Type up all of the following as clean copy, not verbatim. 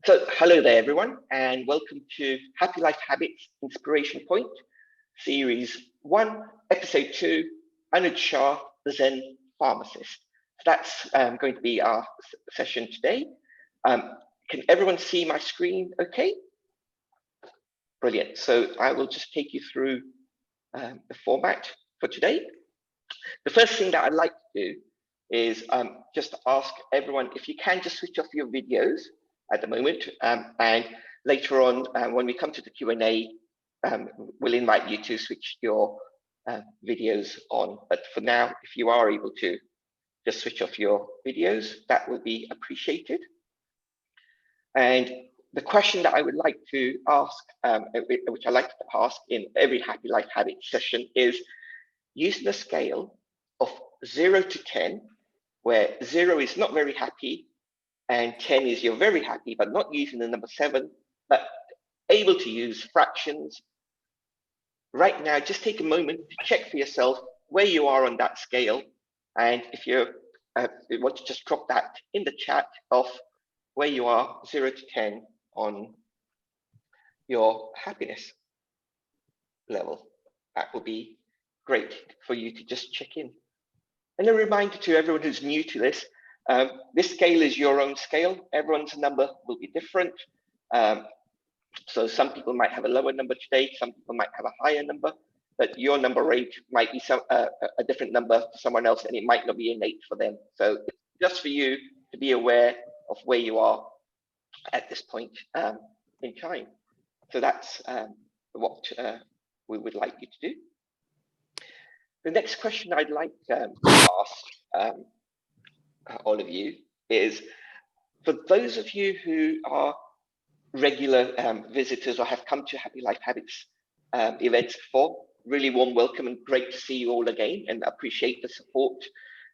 So hello there, everyone, and welcome to Happy Life Habits Inspiration Point, Series 1, Episode 2, Anuj Shah, the Zen Pharmacist. So that's going to be our session today. Can everyone see my screen okay? Brilliant. So I will just take you through the format for today. The first thing that I'd like to do is just ask everyone if you can just switch off your videos at the moment, and later on when we come to the Q&A, we'll invite you to switch your videos on. But for now, if you are able to just switch off your videos, that would be appreciated. And the question that I would like to ask, which I like to ask in every Happy Life Habits session, is using a scale of 0 to 10, where 0 is not very happy, and 10 is you're very happy, but not using the number 7, but able to use fractions. Right now, just take a moment to check for yourself where you are on that scale. And if you want to just drop that in the chat of where you are, 0 to 10 on your happiness level, that will be great for you to just check in. And a reminder to everyone who's new to this, this scale is your own scale. Everyone's number will be different. So some people might have a lower number today, some people might have a higher number, but your number rate might be a different number for someone else, and it might not be innate for them. So it's just for you to be aware of where you are at this point in time. So that's what we would like you to do. The next question I'd like to ask all of you is, for those of you who are regular visitors or have come to Happy Life Habits events before, really warm welcome and great to see you all again, and appreciate the support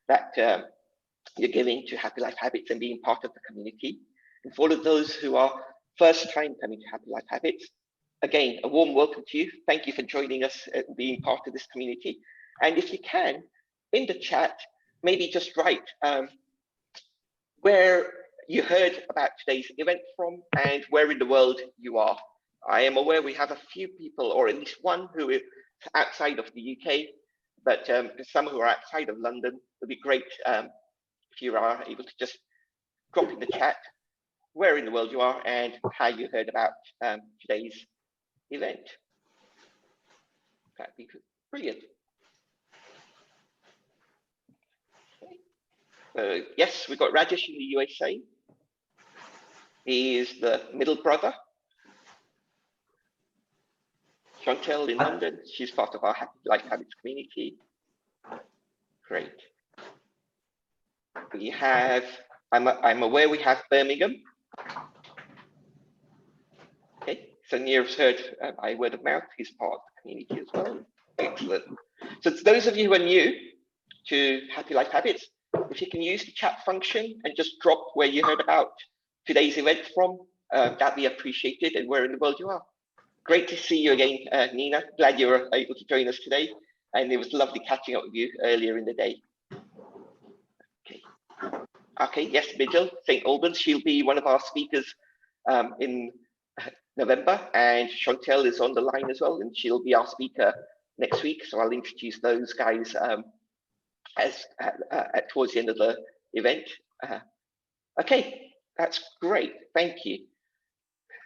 that you're giving to Happy Life Habits and being part of the community. And for all of those who are first time coming to Happy Life Habits, again, a warm welcome to you. Thank you for joining us and being part of this community. And if you can, in the chat, maybe just write where you heard about today's event from and where in the world you are. I am aware we have a few people, or at least one, who is outside of the UK, but some who are outside of London. It would be great if you are able to just drop in the chat where in the world you are and how you heard about today's event. That'd be brilliant. Yes, we've got Rajesh in the USA. He is the middle brother. Chantel in London, she's part of our Happy Life Habits community. Great. We have, I'm aware we have Birmingham. Okay, so Neer's heard by word of mouth, he's part of the community as well. Excellent. So to those of you who are new to Happy Life Habits, if you can use the chat function and just drop where you heard about today's event from, that'd be appreciated, and where in the world you are. Great to see you again, Nina. Glad you were able to join us today, and it was lovely catching up with you earlier in the day. Okay, yes, Vigil, St. Albans, she'll be one of our speakers in November, and Chantel is on the line as well, and she'll be our speaker next week, so I'll introduce those guys towards the end of the event. Okay, that's great, thank you.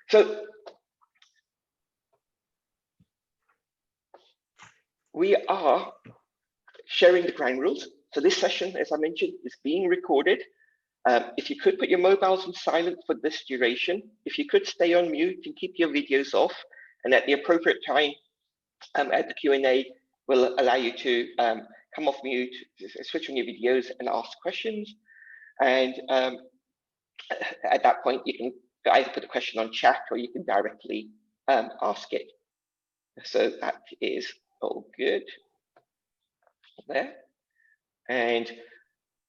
So we are sharing the ground rules. So this session, as I mentioned, is being recorded. If you could put your mobiles on silent for this duration, if you could stay on mute and keep your videos off, and at the appropriate time at the Q&A, we'll allow you to come off mute, switch on your videos and ask questions. And at that point, you can either put a question on chat or you can directly ask it. So that is all good there. And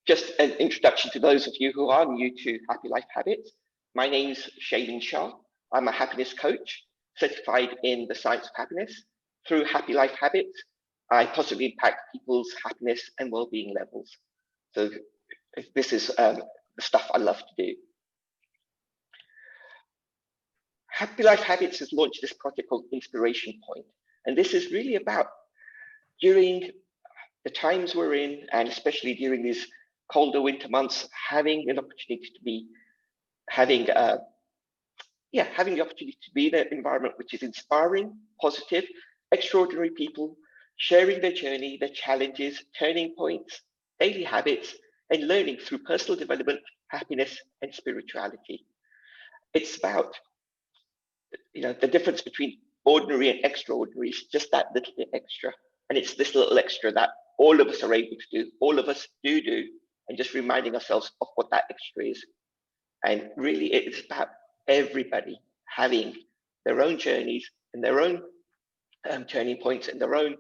just an introduction to those of you who are new to Happy Life Habits. My name's Anuj Shah. I'm a happiness coach, certified in the science of happiness. Through Happy Life Habits, I positively impact people's happiness and well-being levels. So this is the stuff I love to do. Happy Life Habits has launched this project called Inspiration Point. And this is really about, during the times we're in, and especially during these colder winter months, having an opportunity to be having the opportunity to be in an environment which is inspiring, positive, extraordinary people sharing their journey, their challenges, turning points, daily habits, and learning through personal development, happiness, and spirituality. It's about, the difference between ordinary and extraordinary is just that little bit extra. And it's this little extra that all of us are able to do, all of us do, and just reminding ourselves of what that extra is. And really, it's about everybody having their own journeys and their own turning points and their own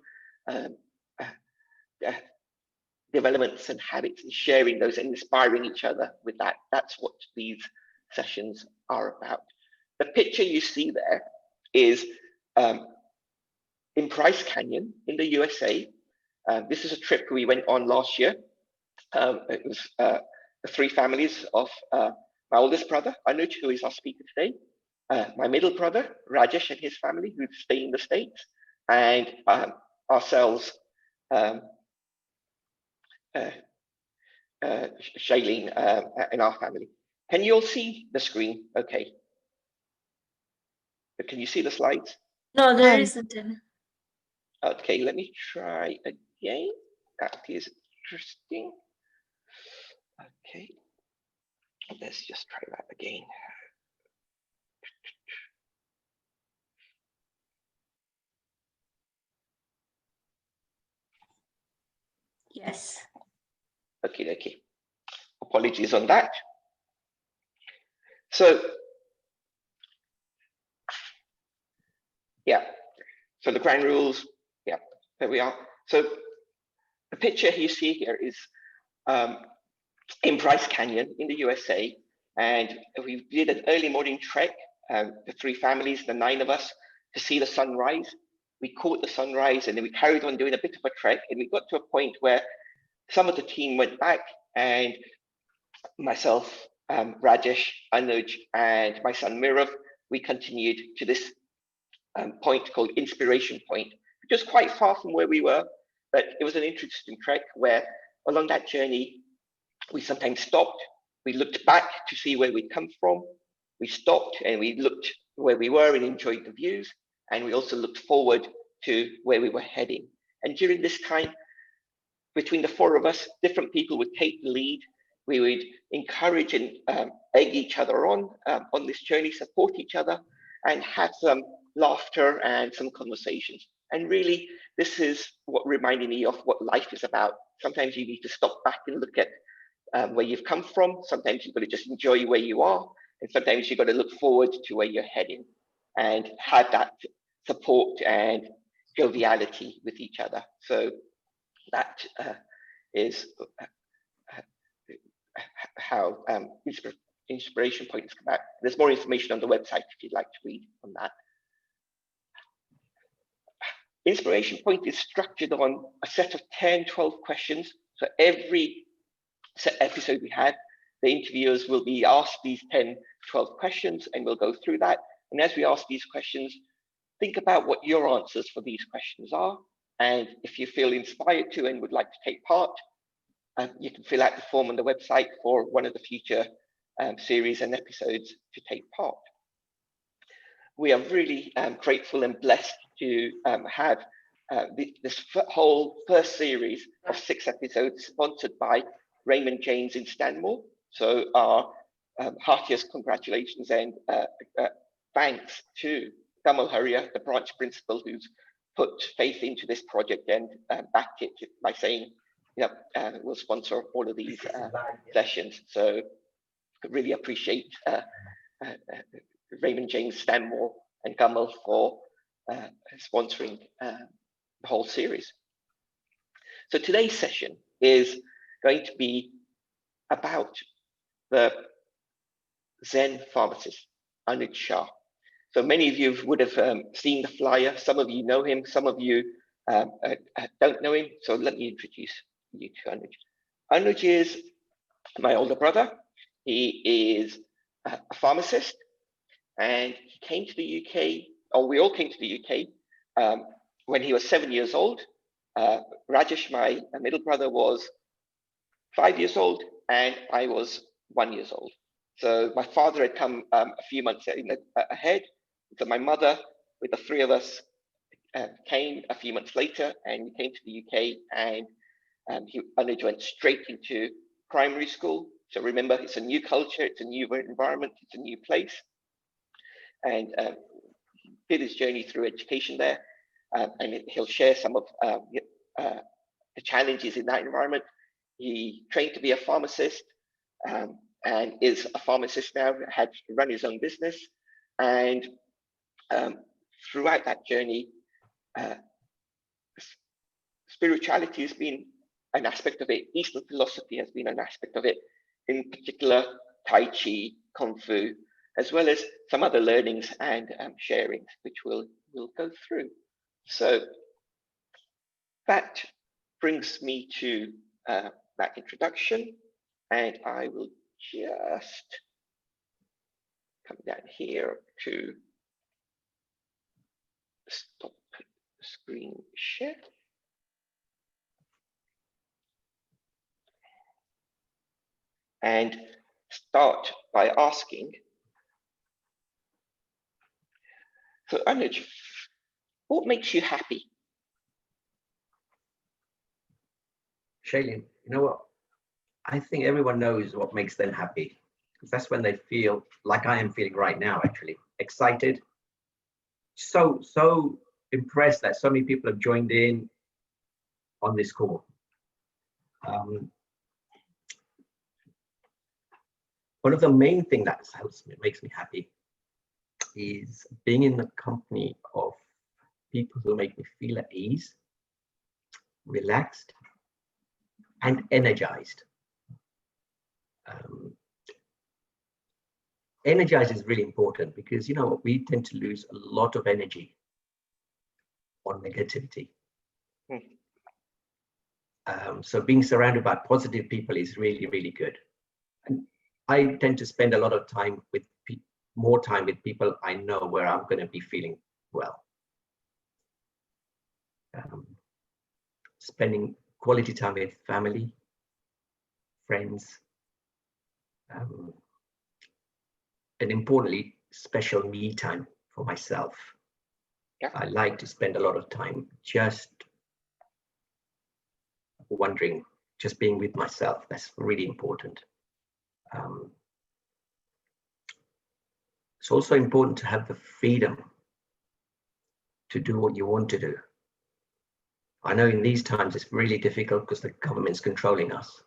developments and habits, and sharing those and inspiring each other with that. That's what these sessions are about. The picture you see there is in Bryce Canyon in the USA. This is a trip we went on last year. It was the three families of my oldest brother, Anuj, who is our speaker today, my middle brother, Rajesh, and his family, who stay in the States, and ourselves, Shailene, and our family. Can you all see the screen? Okay. But can you see the slides? No, there isn't any. Okay, let me try again. That is interesting. Okay, let's just try that again. Yes. Okay. Apologies on that. So, yeah. So the ground rules, yeah, there we are. So the picture you see here is in Bryce Canyon in the USA, and we did an early morning trek, the three families, the 9 of us, to see the sunrise. We caught the sunrise, and then we carried on doing a bit of a trek, and we got to a point where some of the team went back, and myself, Rajesh, Anuj, and my son Mirav, we continued to this point called Inspiration Point, which was quite far from where we were, but it was an interesting trek where along that journey, we sometimes stopped, we looked back to see where we'd come from, we stopped and we looked where we were and enjoyed the views, and we also looked forward to where we were heading. And during this time, between the 4 of us, different people would take the lead. We would encourage and egg each other on this journey, support each other, and have some laughter and some conversations. And really, this is what reminded me of what life is about. Sometimes you need to stop back and look at where you've come from. Sometimes you've got to just enjoy where you are. And sometimes you've got to look forward to where you're heading and have that support and joviality with each other. So that is how Inspiration Points come back. There's more information on the website if you'd like to read on that. Inspiration Point is structured on a set of 10, 12 questions. So every episode we have, the interviewers will be asked these 10, 12 questions, and we'll go through that. And as we ask these questions, think about what your answers for these questions are. And if you feel inspired to and would like to take part, you can fill out the form on the website for one of the future series and episodes to take part. We are really grateful and blessed to have this whole first series of 6 episodes sponsored by Raymond James in Stanmore. So our heartiest congratulations and thanks to Kamal Haria, the branch principal, who's put faith into this project and backed it by saying, we'll sponsor all of these sessions. So really appreciate Raymond James Stanmore and Kamal for sponsoring the whole series. So today's session is going to be about the Zen pharmacist, Anuj Shah. So many of you would have seen the flyer. Some of you know him, some of you don't know him. So let me introduce you to Anuj. Anuj is my older brother. He is a pharmacist. and he came to the UK, or we all came to the UK when he was 7 years old. Rajesh, my middle brother, was 5 years old, and I was 1 year old. So my father had come a few months ahead. So my mother, with the three of us, came a few months later, and we came to the UK, and Anuj went straight into primary school. So remember, it's a new culture, it's a new environment, it's a new place, and did his journey through education there, and he'll share some of the challenges in that environment. He trained to be a pharmacist, and is a pharmacist now, had run his own business, and throughout that journey, spirituality has been an aspect of it. Eastern philosophy has been an aspect of it, in particular Tai Chi, Kung Fu, as well as some other learnings and sharings, which we'll go through. So that brings me to that introduction, and I will just come down here to stop the screen share. And start by asking, so Anuj, what makes you happy? Shailene, you know what? I think everyone knows what makes them happy, because that's when they feel like I am feeling right now, actually. Excited, so impressed that so many people have joined in on this call. One of the main things that makes me happy is being in the company of people who make me feel at ease, relaxed, and energized. Energized is really important, because you know we tend to lose a lot of energy on negativity. So being surrounded by positive people is really, really good. And I tend to spend a lot of time with more time with people I know where I'm going to be feeling well. Spending quality time with family, friends, and importantly, special me time for myself. Yeah. I like to spend a lot of time just wondering, just being with myself. That's really important. It's also important to have the freedom to do what you want to do. I know in these times it's really difficult because the government's controlling us,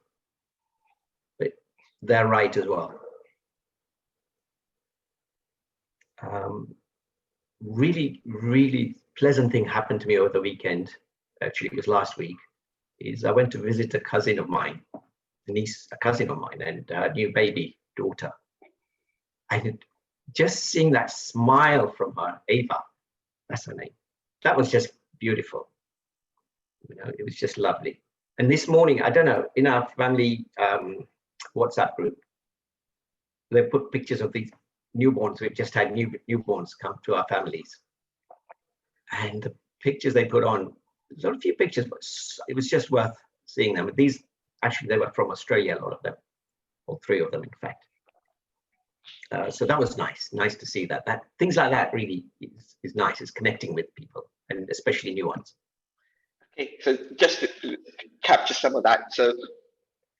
but they're right as well. Really pleasant thing happened to me over the weekend. Actually, it was last week. Is I went to visit a cousin of mine, a cousin of mine, and a new baby daughter. And just seeing that smile from her, Ava, that's her name. That was just beautiful. You know, it was just lovely. And this morning, I don't know, in our family WhatsApp group, they put pictures of these newborns. We've just had newborns come to our families, and the pictures they put on, there's not a few pictures, but it was just worth seeing them. These actually, they were from Australia, a lot of them, or three of them in fact. So that was nice to see that things like that really is nice. It's connecting with people, and especially new ones. Okay, so just to capture some of that, so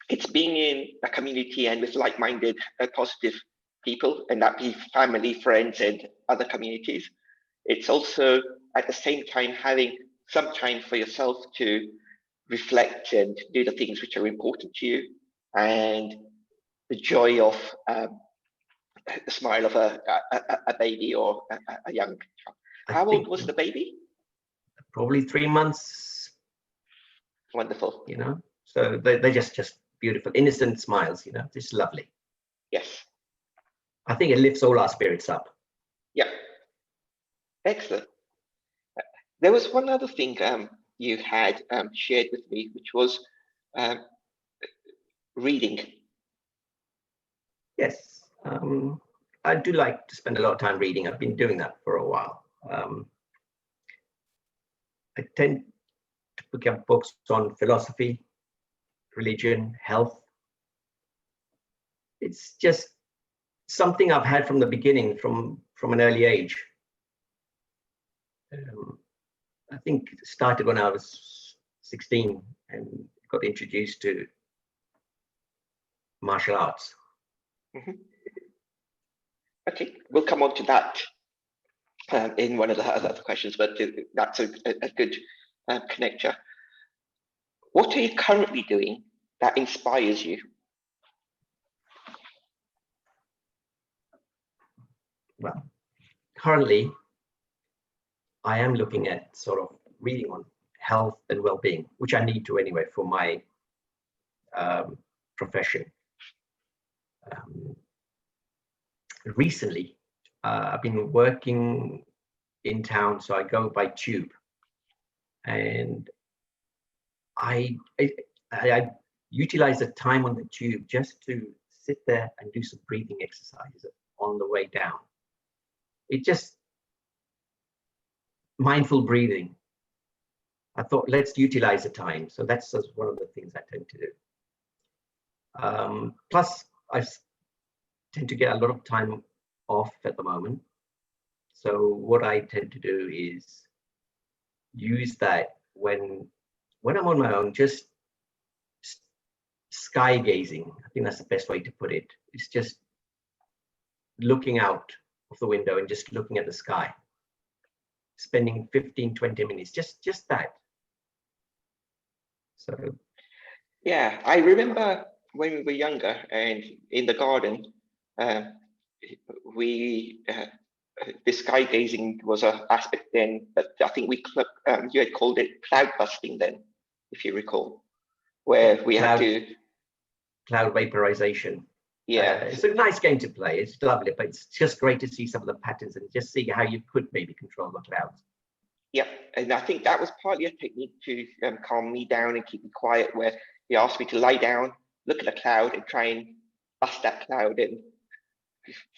it's being in a community and with like-minded, positive people, and that be family, friends, and other communities. It's also at the same time having some time for yourself to reflect and do the things which are important to you, and the joy of the smile of a baby or a young child. How old was the baby? Probably 3 months. Wonderful. You know, so they're just beautiful, innocent smiles, you know, just lovely. Yes. I think it lifts all our spirits up. Yeah. Excellent. There was one other thing you had shared with me, which was reading. Yes. I do like to spend a lot of time reading. I've been doing that for a while. I tend to pick up books on philosophy, religion, health. It's just something I've had from the beginning, from an early age. I think it started when I was 16 and got introduced to martial arts. Mhm. Okay, we'll come on to that in one of the other questions, but that's a good connector. What are you currently doing that inspires you? Well, currently, I am looking at sort of reading on health and well-being, which I need to anyway for my profession. Recently, I've been working in town, so I go by tube, and I utilize the time on the tube just to sit there and do some breathing exercises on the way down. It just mindful breathing. I thought, let's utilize the time. So that's just one of the things I tend to do. Plus, I tend to get a lot of time off at the moment. So what I tend to do is use that when I'm on my own, just sky gazing. I think that's the best way to put it. It's just looking out of the window and just looking at the sky. Spending 15-20 minutes, just that. So yeah, I remember when we were younger and in the garden, the sky gazing was an aspect then, but I think you had called it cloud busting then, if you recall, where we had to cloud vaporization. Yeah, it's a nice game to play. It's lovely, but it's just great to see some of the patterns and just see how you could maybe control the clouds. Yeah, and I think that was partly a technique to calm me down and keep me quiet, where he asked me to lie down, look at the cloud, and try and bust that cloud and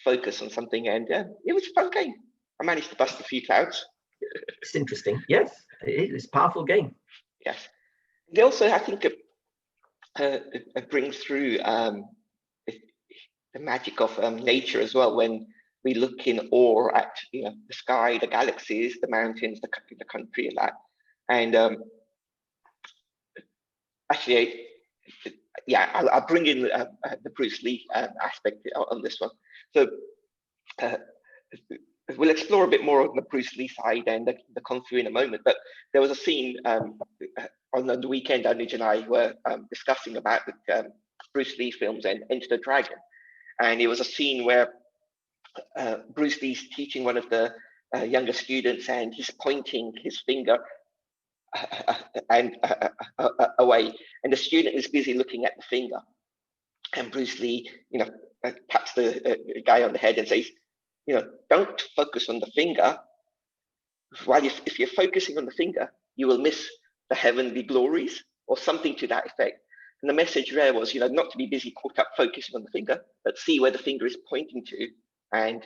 focus on something. And it was a fun game. I managed to bust a few clouds. It's interesting. Yes, it's a powerful game. Yes. They also, I think, bring through the magic of nature as well, when we look in awe at the sky, the galaxies, the mountains, the country, and that. And actually, yeah, I'll bring in the Bruce Lee aspect on this one. So we'll explore a bit more on the Bruce Lee side and the Kung Fu in a moment. But there was a scene on the weekend, Anuj and I were discussing about the Bruce Lee films and Enter the Dragon. And it was a scene where Bruce Lee's teaching one of the younger students, and he's pointing his finger and away, and the student is busy looking at the finger. And Bruce Lee, pats the guy on the head and says, don't focus on the finger. While if you're focusing on the finger, you will miss the heavenly glories, or something to that effect. And the message there was, not to be busy caught up focusing on the finger, but see where the finger is pointing to, and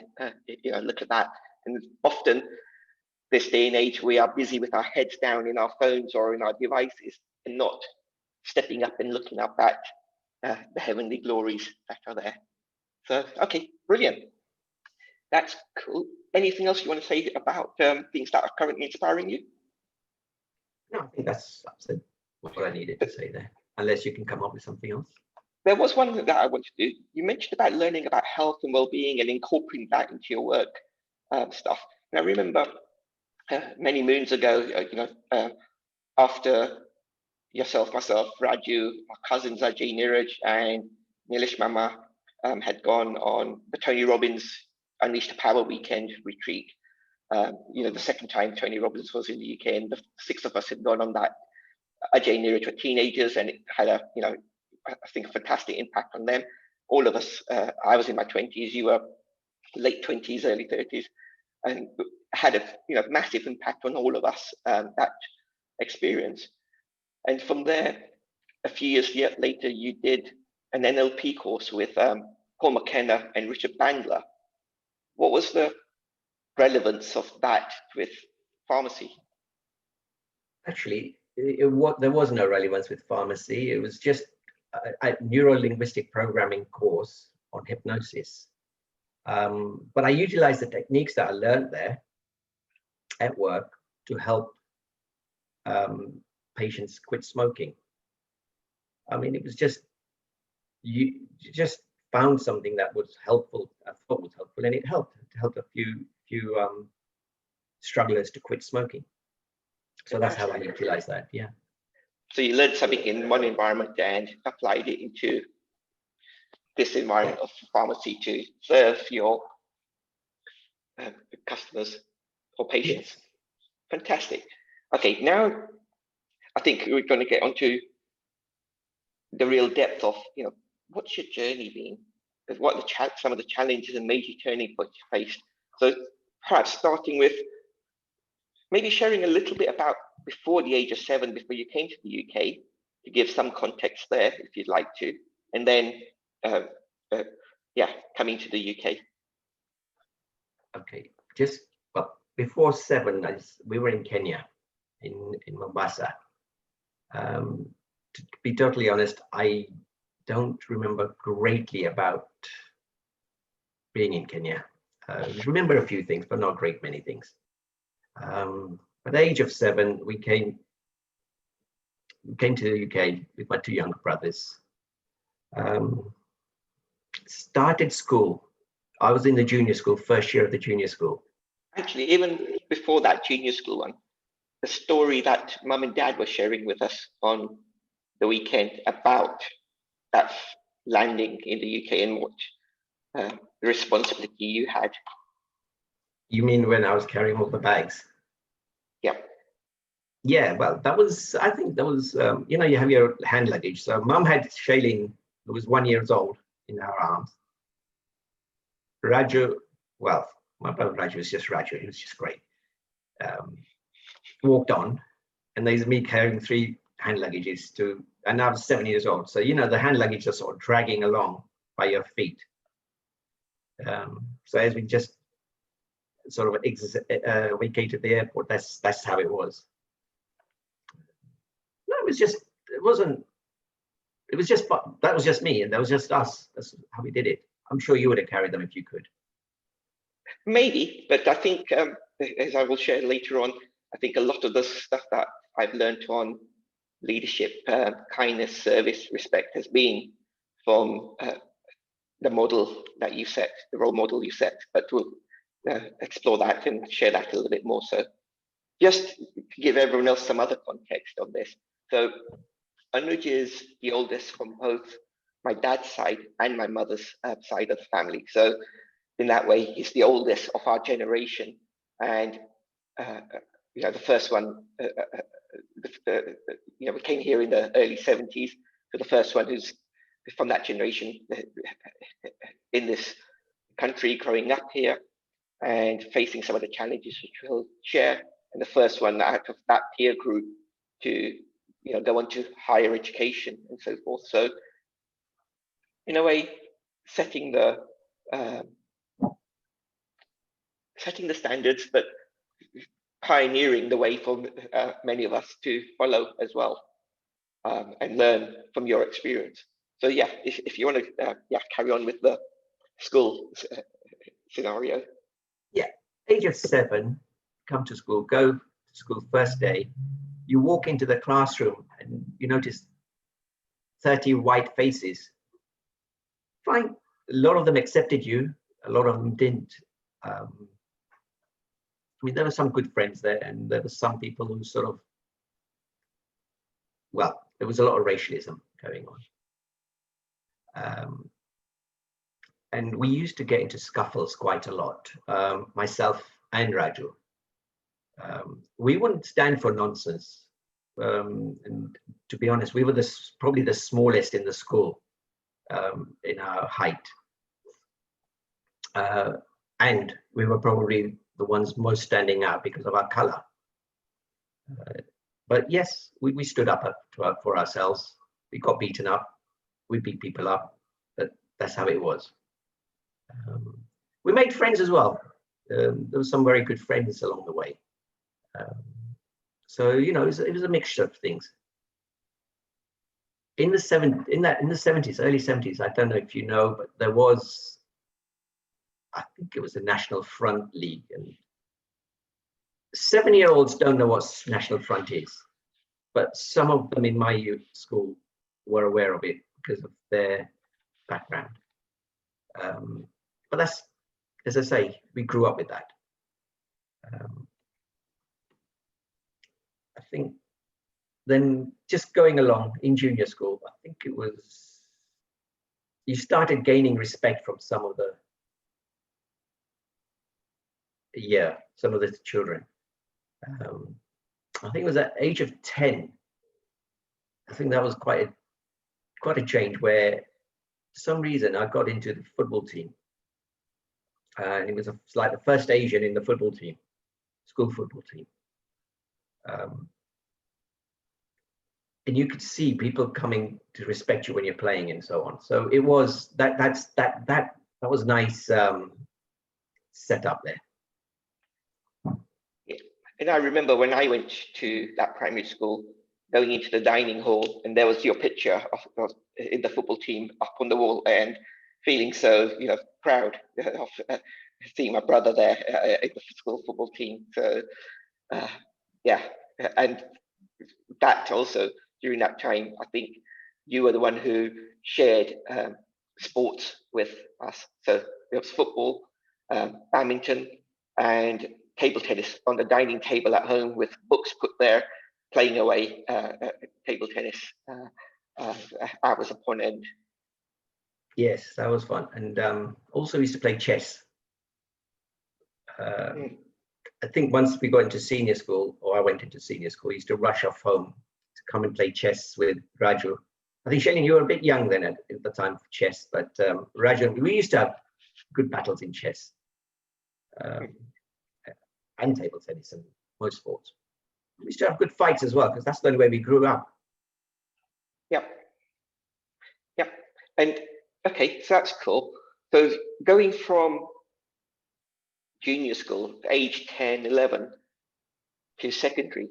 look at that. And often, this day and age, we are busy with our heads down in our phones or in our devices, and not stepping up and looking up at the heavenly glories that are there. So, okay, brilliant. That's cool. Anything else you want to say about things that are currently inspiring you? No, I think that's what I needed to say there, unless you can come up with something else. There was one that I wanted to do. You mentioned about learning about health and well-being and incorporating that into your work stuff. And I remember many moons ago, after yourself, myself, Raju, my cousins Ajay Niraj and Nilesh Mama had gone on the Tony Robbins Unleash the Power Weekend retreat. The second time Tony Robbins was in the UK, and the 6 of us had gone on that. Ajay Niraj were teenagers, and it had I think a fantastic impact on them. All of us, I was in my 20s, you were late 20s, early 30s, and had a massive impact on all of us, that experience. And from there, a few years later, you did an NLP course with Paul McKenna and Richard Bangler. what was the relevance of that with pharmacy? Actually, there was no relevance with pharmacy. It was just a neuro-linguistic programming course on hypnosis. But I utilized the techniques that I learned there at work to help patients quit smoking. I mean, it was just, you just found something that was helpful, I thought was helpful, and it helped. It helped a few strugglers to quit smoking. So that's how I utilize that, yeah. So you learned something in one environment and applied it into this environment of pharmacy to serve your customers or patients. Yes. Fantastic. Okay, now I think we're going to get onto the real depth of, what's your journey been? What are some of the challenges and major turning points you faced? So perhaps starting with maybe sharing a little bit about before the age of 7, before you came to the UK, to give some context there, if you'd like to, and then, coming to the UK. Okay, before 7, we were in Kenya, in Mombasa. To be totally honest, I don't remember greatly about being in Kenya. I remember a few things, but not great many things. At the age of 7, we came to the UK with my 2 younger brothers. Started school. I was in the junior school, first year of the junior school. Actually, even before that junior school one, the story that Mum and Dad were sharing with us on the weekend about that landing in the UK and what responsibility you had. You mean when I was carrying all the bags? Yeah. Yeah, well, I think that was, you have your hand luggage. So Mum had Shailene, who was 1 year old, in her arms. Raju, well, my brother Raju was just Raju, he was just great. Walked on, and there's me carrying 3 hand luggages and I was 7 years old. So, the hand luggage are sort of dragging along by your feet. So as we just sort of vacated the airport, that's how it was. No, that was just me, and that was just us. That's how we did it. I'm sure you would have carried them if you could. Maybe, but I think, as I will share later on, I think a lot of the stuff that I've learned on leadership, kindness, service, respect has been from the model that you set, the role model you set, but we'll explore that and share that a little bit more. So just to give everyone else some other context on this. So Anuj is the oldest from both my dad's side and my mother's side of the family. So in that way, he's the oldest of our generation. And the first one, we came here in the early 70s. So the first one who's from that generation in this country, growing up here and facing some of the challenges which we'll share. And the first one out of that peer group to go on to higher education and so forth. So in a way, setting the standards, but pioneering the way for many of us to follow as well, and learn from your experience. So yeah, if you want to carry on with the school scenario. Yeah, age of 7, come to school, go to school first day. You walk into the classroom and you notice 30 white faces. Fine, a lot of them accepted you, a lot of them didn't. I mean, there were some good friends there, and there were some people who sort of, well, there was a lot of racialism going on. And we used to get into scuffles quite a lot, myself and Raju. We wouldn't stand for nonsense. And to be honest, we were probably the smallest in the school in our height. And we were probably the ones most standing out because of our color. But yes, we stood up for ourselves. We got beaten up. We beat people up, but that's how it was. we made friends as well. There were some very good friends along the way. So you know, it was a mixture of things. In the 70s, early 70s, I don't know if you know, but there was, I think it was the National Front League, and 7-year-olds don't know what National Front is, but some of them in my youth school were aware of it because of their background. But that's, as I say, we grew up with that. I think then just going along in junior school, I think it was, you started gaining respect from some of the children. I think it was at age of 10. I think that was quite a change, where for some reason I got into the football team. And it was like the first Asian in the football team, school football team. And you could see people coming to respect you when you're playing and so on. So it was that was nice setup there. Yeah. And I remember when I went to that primary school, going into the dining hall, and there was your picture of in the football team up on the wall, and feeling so, you know, proud of seeing my brother there in the school football team. So yeah, and that also during that time, I think you were the one who shared sports with us. So there was football, badminton, and table tennis on the dining table at home with books put there, playing away table tennis hours upon end. Yes, that was fun. And also we used to play chess. I think once we got into senior school, or I went into senior school, we used to rush off home to come and play chess with Raju. I think, Shailin, you were a bit young then at the time for chess, but Raju, we used to have good battles in chess and table tennis and most sports. We used to have good fights as well, because that's the only way we grew up. Yep. Yep. And okay, so that's cool. So going from junior school, age 10, 11, to secondary,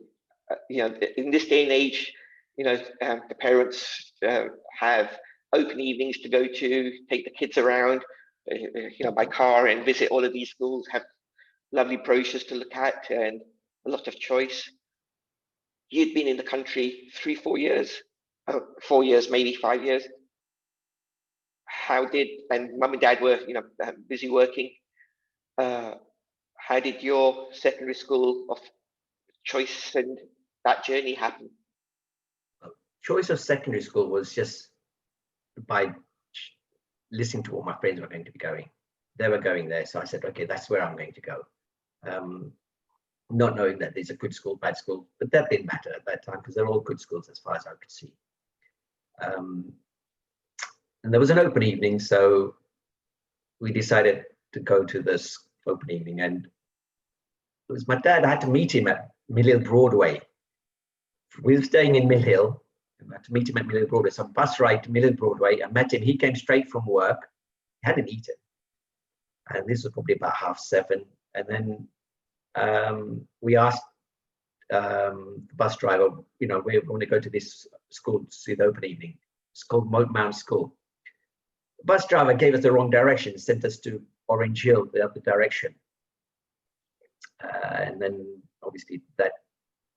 you know, in this day and age, you know, the parents have open evenings to go to, take the kids around, you know, by car and visit all of these schools, have lovely brochures to look at and a lot of choice. You'd been in the country 3-4 years, 4 years, maybe 5 years. And mum and dad were, you know, busy working. How did your secondary school of choice and that journey happen? Choice of secondary school was just by listening to what my friends were going to be going. They were going there, so I said, okay, that's where I'm going to go. Not knowing that there's a good school, bad school, but that didn't matter at that time because they're all good schools as far as I could see. And there was an open evening, so we decided to go to this open evening, and it was my dad. I had to meet him at Mill Hill Broadway. We were staying in Mill Hill. I had to meet him at Mill Hill Broadway. So bus ride to Mill Hill Broadway. I met him. He came straight from work. He hadn't eaten, and this was probably about 7:30. And then we asked the bus driver, you know, we want to go to this school to see the open evening. It's called Mount School. The bus driver gave us the wrong direction, sent us to Orange Hill, the other direction. And then obviously that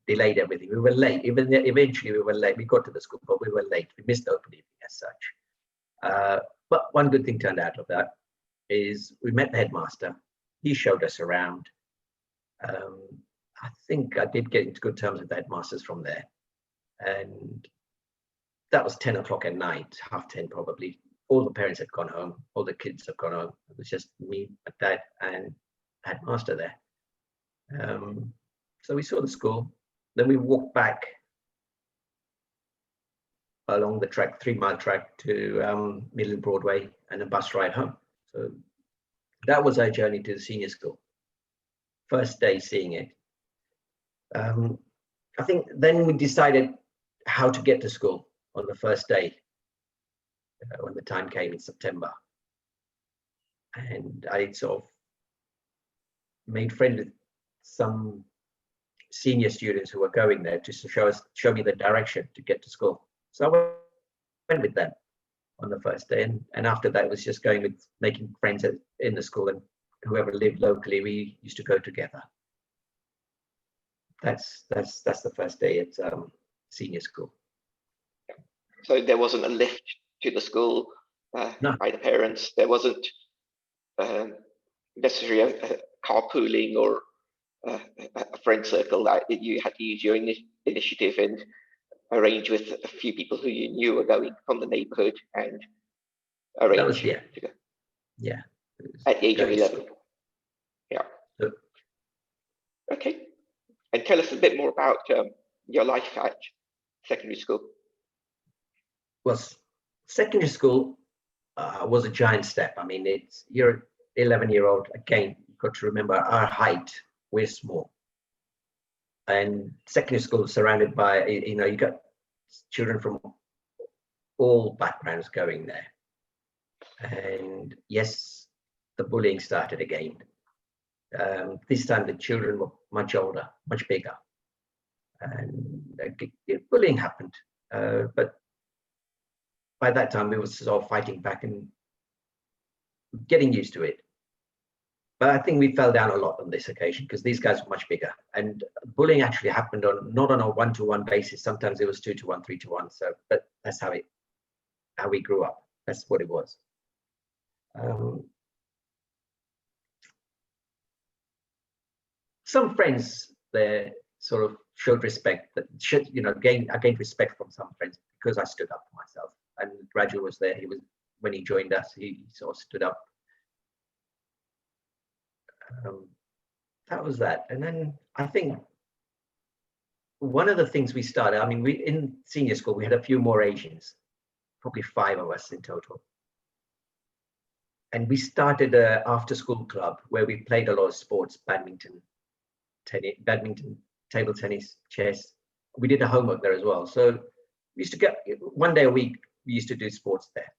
delayed everything. We were late. Eventually we were late. We got to the school, but we were late. We missed the open evening as such. But one good thing turned out of that is we met the headmaster. He showed us around. I think I did get into good terms with the headmasters from there. And that was 10 o'clock at night, 10:30 probably. All the parents had gone home. All the kids had gone home. It was just me, my dad, and the headmaster there. So we saw the school. Then we walked back along the track, 3-mile track to Mill Hill Broadway, and a bus ride home. So that was our journey to the senior school. First day seeing it. I think then we decided how to get to school on the first day when the time came in September. and I sort of made friends with some senior students who were going there to show me the direction to get to school. So I went with them on the first day, and after that it was just going with making friends in the school, and whoever lived locally, we used to go together. That's the first day at senior school. So there wasn't a lift to the school No. by the parents. There wasn't necessarily a carpooling or a friend circle that you had to use your initiative and arrange with a few people who you knew were going from the neighborhood and arrange That was, to go yeah. at the age of Going 11. school. Yeah. So, Okay. And tell us a bit more about your life at secondary school. well, secondary school was a giant step. I mean, you're 11-year-old. Again, you've got to remember our height, we're small. And secondary school is surrounded by, you got children from all backgrounds going there. And yes, the bullying started again. This time the children were much older, much bigger. And bullying happened. But by that time we were sort of fighting back and getting used to it. But I think we fell down a lot on this occasion because these guys were much bigger, and bullying actually happened not on a 1-to-1 basis. Sometimes it was 2-to-1, 3-to-1. So, but that's how we grew up. That's what it was. Some friends there sort of showed respect. I gained respect from some friends because I stood up for myself. And Raju was there. When he joined us, he sort of stood up. That was that. And then I think one of the things we started, I mean, in senior school, we had a few more Asians, probably 5 of us in total. And we started an after-school club where we played a lot of sports, badminton, table tennis, chess. We did the homework there as well. So we used to get one day a week, we used to do sports there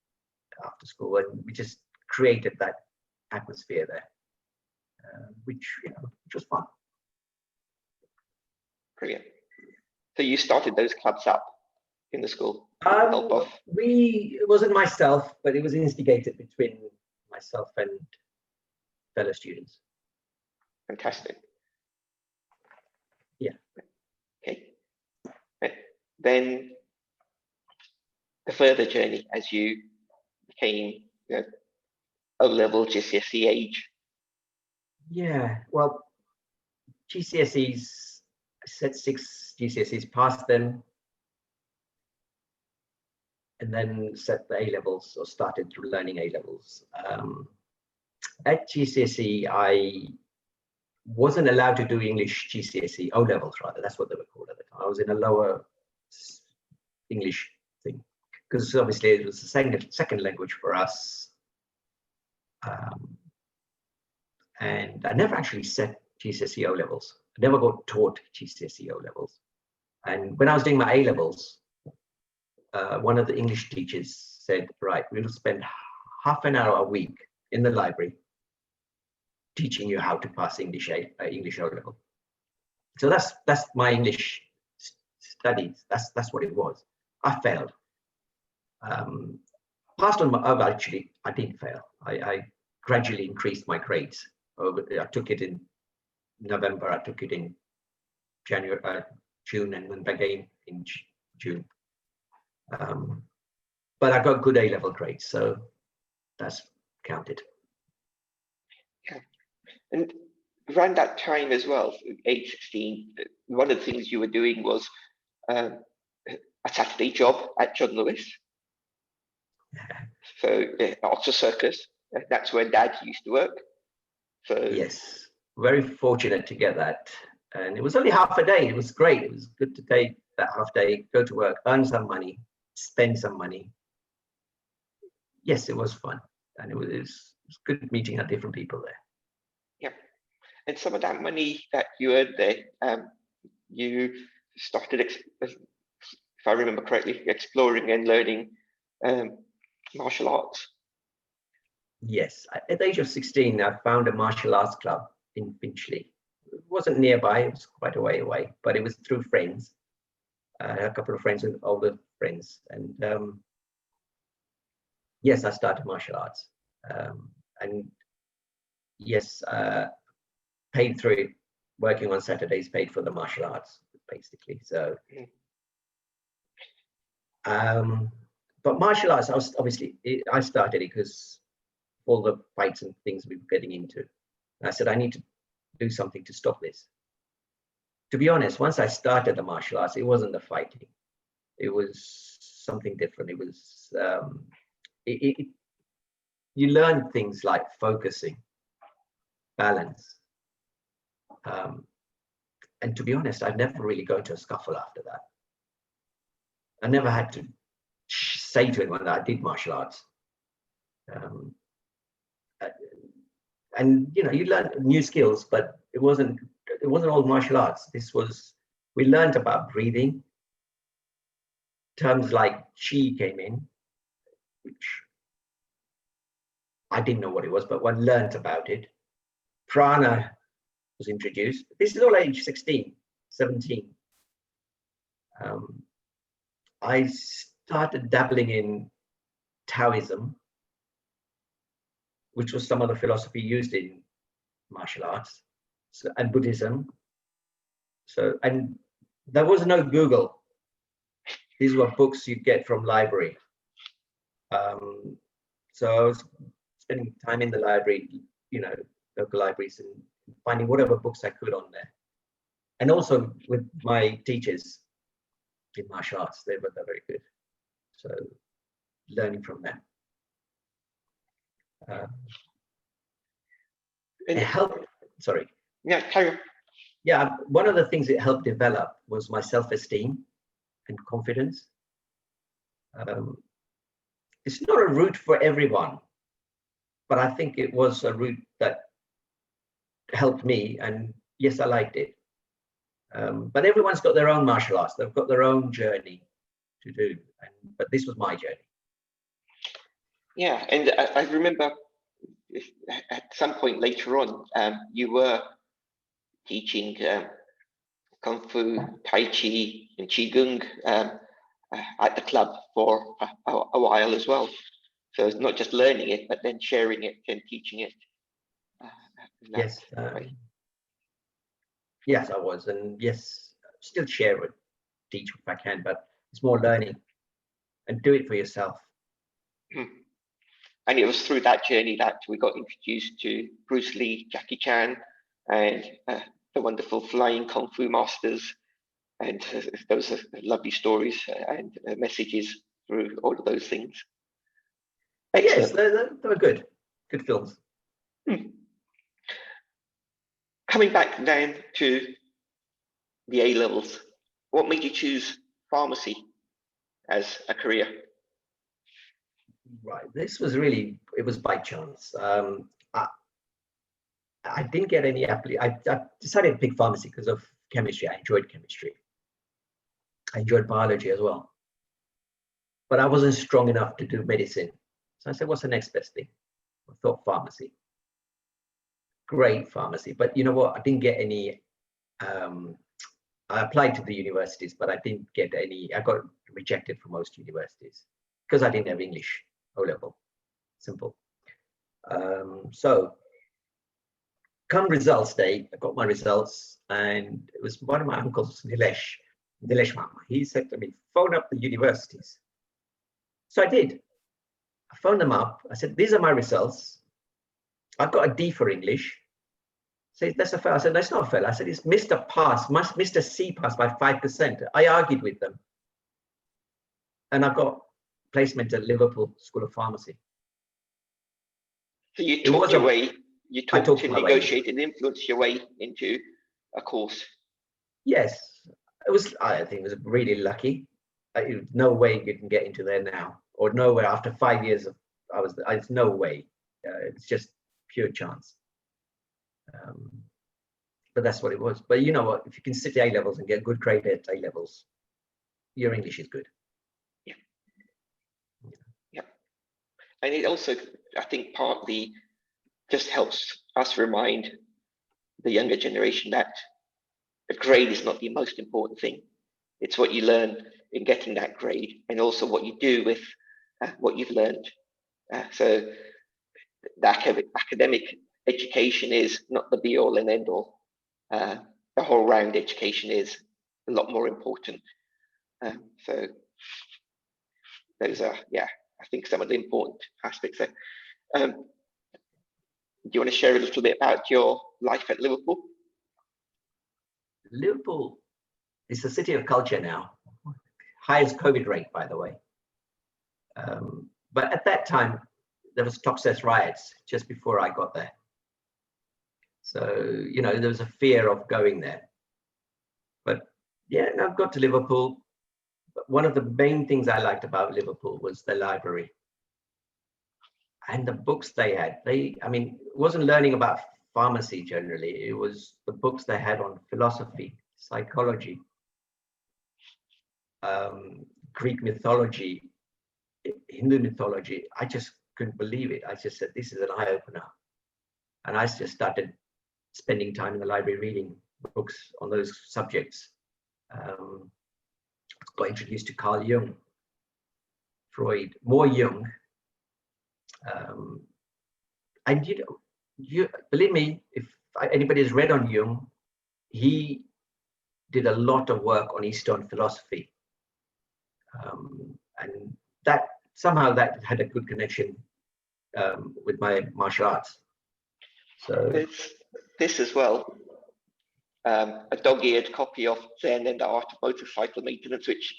after school, and we just created that atmosphere there. Which was fun. Brilliant. So you started those clubs up in the school? It wasn't myself, but it was instigated between myself and fellow students. Fantastic. Yeah. Okay. Then the further journey as you became O-level GCSE age. Yeah, well, GCSEs, I said 6 GCSEs, passed them, and then set the A-levels or started learning A-levels. At GCSE, I wasn't allowed to do English GCSE, O-levels rather, that's what they were called at the time. I was in a lower English thing, because obviously it was the second language for us. And I never actually set GCSE O-levels. I never got taught GCSE O-levels. And when I was doing my A-levels, one of the English teachers said, right, we'll spend half an hour a week in the library teaching you how to pass English O-level. So that's my English studies. That's what it was. I failed. Passed on actually, I didn't fail. I gradually increased my grades. I took it in November, I took it in January, June, and then again in June. But I got good A-level grades, so that's counted. Yeah. And around that time as well, age 16, one of the things you were doing was a Saturday job at John Lewis. So Oxford Circus, that's where Dad used to work. So yes, very fortunate to get that. And it was only half a day. It was great. It was good to take that half day, go to work, earn some money, spend some money. Yes, it was fun. And it was good meeting different people there. Yeah. And some of that money that you earned there, you started, if I remember correctly, exploring and learning martial arts. Yes, at the age of 16, I found a martial arts club in Finchley. It wasn't nearby, it was quite a way away, but it was through friends. I had a couple of friends, with older friends, and yes, I started martial arts. And yes, paid through it, working on Saturdays, paid for the martial arts, basically. So, but martial arts, I was obviously, I started it because all the fights and things we were getting into. And I said, I need to do something to stop this. To be honest, once I started the martial arts, it wasn't the fighting. It was something different. It was, you learn things like focusing, balance. And to be honest, I'd never really got into a scuffle after that. I never had to say to anyone that I did martial arts. And you know, you learn new skills, but it wasn't all martial arts. We learned about breathing. Terms like chi came in, which I didn't know what it was, but one learned about it. Prana was introduced. This is all age 16, 17. I started dabbling in Taoism, which was some of the philosophy used in martial arts, and Buddhism. So, and there was no Google. These were books you'd get from library. So I was spending time in the library, you know, local libraries, and finding whatever books I could on there. And also with my teachers in martial arts, they're very good. So learning from them. It helped, sorry. Yeah, carry on. Yeah, one of the things it helped develop was my self-esteem and confidence. It's not a route for everyone, but I think it was a route that helped me, and yes, I liked it. But everyone's got their own martial arts. They've got their own journey to do, but this was my journey. Yeah, and I remember at some point later on, you were teaching Kung Fu, Tai Chi, and Qigong at the club for a while as well. So it's not just learning it, but then sharing it and teaching it. Yes. Yes, I was, and yes, still share it, teach if I can, but it's more learning and do it for yourself. And it was through that journey that we got introduced to Bruce Lee, Jackie Chan, and the wonderful flying Kung Fu masters. And those are lovely stories and messages through all of those things. Excellent. Yes, they were good films. Coming back then to the A levels, what made you choose pharmacy as a career? Right, this was really, it was by chance. I didn't get any I decided to pick pharmacy because of chemistry. I enjoyed chemistry. I enjoyed biology as well. But I wasn't strong enough to do medicine. So I said, what's the next best thing? I thought pharmacy. Great pharmacy. But you know what? I didn't get any, I applied to the universities, but I didn't get any, I got rejected from most universities because I didn't have English O-level. Simple. So come results day, I got my results, and it was one of my uncles, Nilesh Mama. He said to me, phone up the universities. So I did. I phoned them up. I said, these are my results. I've got a D for English. So that's a fail. I said, no, it's not a fail. I said, it's Mr. Pass, Mr. C pass by 5%. I argued with them. And I got placement at Liverpool School of Pharmacy. So you talked your way, you talked to negotiate and influence your way into a course. Yes, it was, I think it was really lucky. No way you can get into there now, or nowhere after 5 years of, it's no way. It's just pure chance. But that's what it was. But you know what, if you can sit A levels and get good grade at A levels, your English is good. Yeah. And it also I think partly just helps us remind the younger generation that a grade is not the most important thing. It's what you learn in getting that grade, and also what you do with what you've learned. So the academic education is not the be all and end all. The whole round education is a lot more important. So those are, yeah, I think some of the important aspects there. Do you want to share a little bit about your life at Liverpool? Liverpool is a city of culture now. Highest COVID rate, by the way. But at that time, there was Toxteth riots just before I got there. So, you know, there was a fear of going there. But yeah, and I've got to Liverpool. But one of the main things I liked about Liverpool was the library. And the books they had. I mean, it wasn't learning about pharmacy generally. It was the books they had on philosophy, psychology, Greek mythology, Hindu mythology. I just couldn't believe it. I just said, this is an eye-opener. And I just started spending time in the library reading books on those subjects. Got introduced to Carl Jung, Freud, more Jung. And you believe me, if anybody has read on Jung, he did a lot of work on Eastern philosophy. And that somehow that had a good connection with my martial arts. So this as well, a dog-eared copy of Zen and the Art of Motorcycle Maintenance, which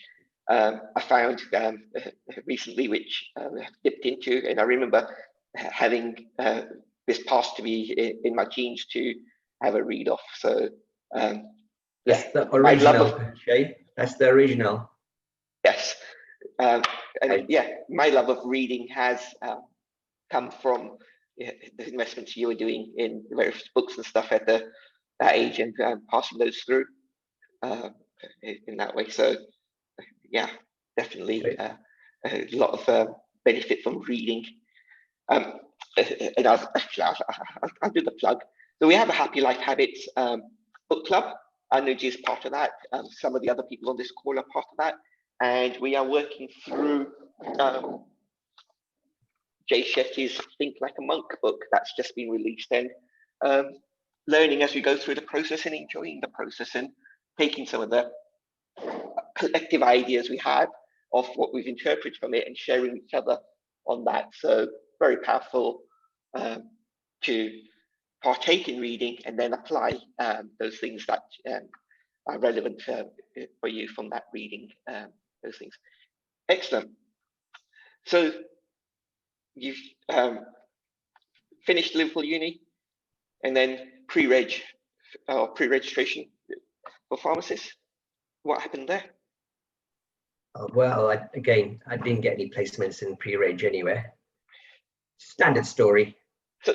I found recently, which I dipped into, and I remember having this passed to me in my genes to have a read off. So that's the original, Shay. That's the original. Yes. And yeah, my love of reading has come from the investments you were doing in various books and stuff at that age, and passing those through in that way. So yeah, definitely a lot of benefit from reading. And I'll do the plug. So we have a Happy Life Habits book club. Anuj is part of that. Some of the other people on this call are part of that. And we are working through Jay Shetty's Think Like a Monk book that's just been released, and learning as we go through the process and enjoying the process and taking some of the collective ideas we have of what we've interpreted from it and sharing each other on that. So very powerful to partake in reading and then apply those things that are relevant for you from that reading, those things. Excellent. So you've finished Liverpool Uni and then pre-registration for pharmacists. What happened there? Well, I didn't get any placements in pre-reg anywhere. Standard story. So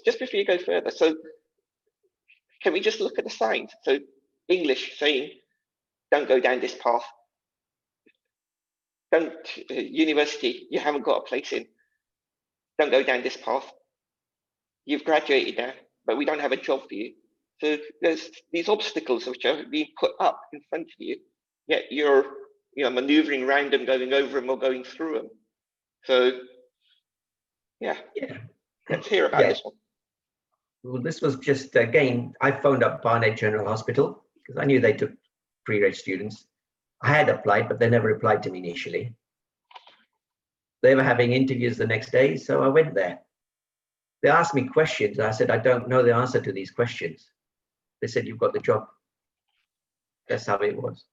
just before you go further, so can we just look at the signs? So English saying, don't go down this path. Don't university, you haven't got a place in. Don't go down this path. You've graduated now, but we don't have a job for you. So there's these obstacles which are being put up in front of you, yet you're maneuvering around them, going over them or going through them. So yeah. Let's hear about this one. Well, this was just, again, I phoned up Barnet General Hospital because I knew they took pre-reg students. I had applied, but they never replied to me initially. They were having interviews the next day, so I went there. They asked me questions. I said, I don't know the answer to these questions. They said, you've got the job. That's how it was.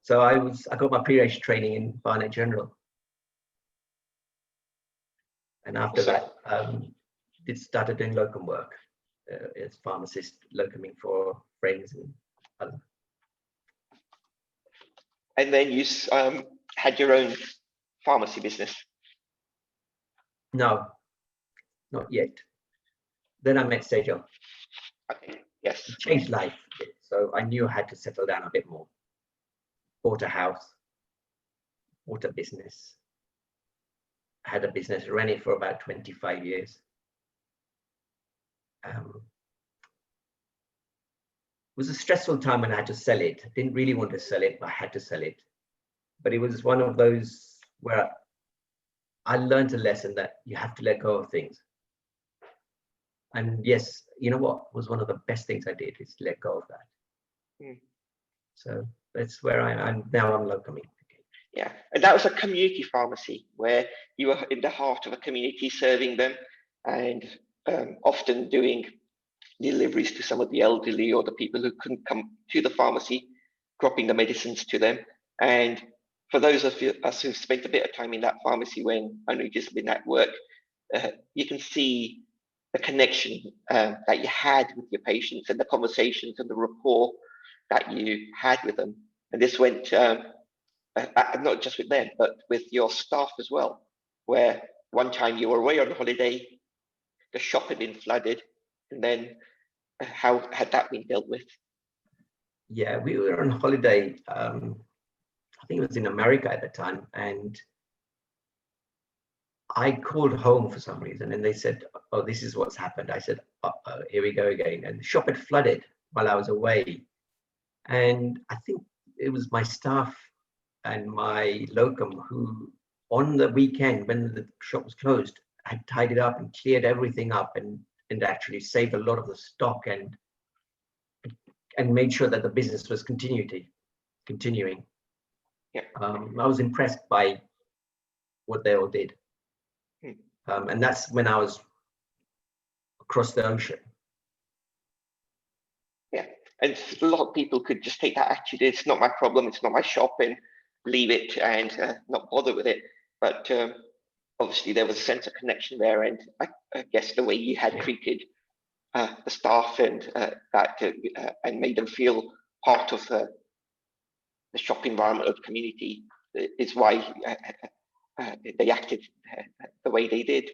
So I got my pre-reg training in Barnet General. And after that, started doing locum work as pharmacist, locuming for friends and other. And then you had your own pharmacy business? No, not yet. Then I met Sejal. Okay, yes. It changed life. So I knew I had to settle down a bit more. Bought a house, bought a business. had a business, ran it for about 25 years. It was a stressful time when I had to sell it. I didn't really want to sell it, but I had to sell it. But it was one of those where I learned a lesson that you have to let go of things. And yes, you know what was one of the best things I did is let go of that. Mm. So that's where I'm now. I'm locoming. Yeah, and that was a community pharmacy where you were in the heart of a community, serving them, and often doing deliveries to some of the elderly or the people who couldn't come to the pharmacy, dropping the medicines to them. And for those of us who've spent a bit of time in that pharmacy when Anuj has been at work, you can see the connection that you had with your patients and the conversations and the rapport that you had with them. And this went not just with them, but with your staff as well, where one time you were away on holiday, the shop had been flooded, and then how had that been dealt with? Yeah, we were on holiday. I think it was in America at the time, and I called home for some reason, and they said, "Oh, this is what's happened." I said, "Uh-oh, here we go again." And the shop had flooded while I was away, and I think it was my staff and my locum who, on the weekend when the shop was closed, had tied it up and cleared everything up, and actually saved a lot of the stock and made sure that the business was continuing. Yeah. I was impressed by what they all did. And that's when I was across the ocean. Yeah, and a lot of people could just take that attitude, it's not my problem, it's not my shop, and leave it and not bother with it. But obviously there was a sense of connection there, and I guess the way you had treated the staff and and made them feel part of the shop environment of the community is why they acted the way they did.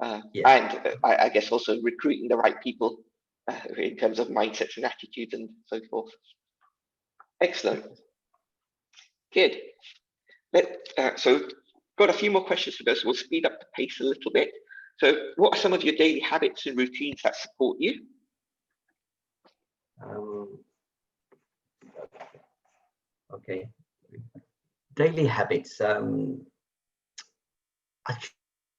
And I guess also recruiting the right people in terms of mindsets and attitudes and so forth. Excellent. Good. So got a few more questions for those. We'll speed up the pace a little bit. So what are some of your daily habits and routines that support you? Okay. Daily habits.